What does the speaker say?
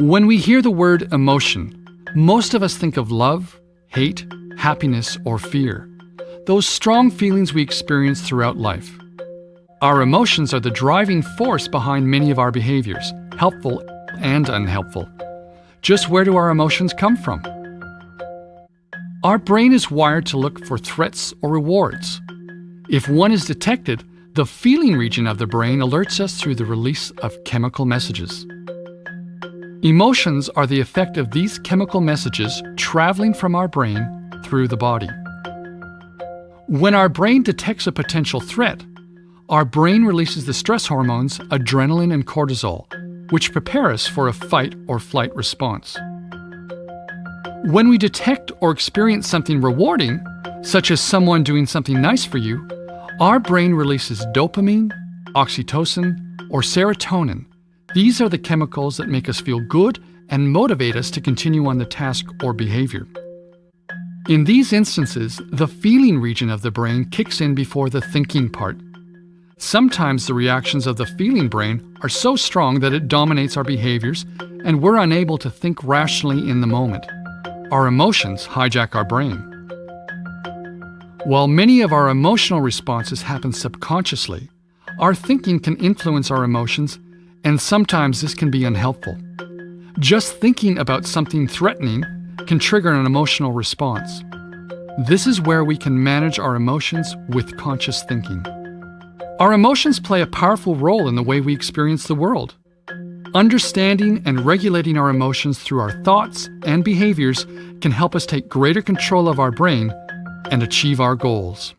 When we hear the word emotion, most of us think of love, hate, happiness, or fear. Those strong feelings we experience throughout life. Our emotions are the driving force behind many of our behaviors, helpful and unhelpful. Just where do our emotions come from? Our brain is wired to look for threats or rewards. If one is detected, the feeling region of the brain alerts us through the release of chemical messages. Emotions are the effect of these chemical messages traveling from our brain through the body. When our brain detects a potential threat, our brain releases the stress hormones adrenaline and cortisol, which prepare us for a fight or flight response. When we detect or experience something rewarding, such as someone doing something nice for you, our brain releases dopamine, oxytocin, or serotonin. These are the chemicals that make us feel good and motivate us to continue on the task or behavior. In these instances, the feeling region of the brain kicks in before the thinking part. Sometimes the reactions of the feeling brain are so strong that it dominates our behaviors and we're unable to think rationally in the moment. Our emotions hijack our brain. While many of our emotional responses happen subconsciously, our thinking can influence our emotions, and sometimes this can be unhelpful. Just thinking about something threatening can trigger an emotional response. This is where we can manage our emotions with conscious thinking. Our emotions play a powerful role in the way we experience the world. Understanding and regulating our emotions through our thoughts and behaviors can help us take greater control of our brain and achieve our goals.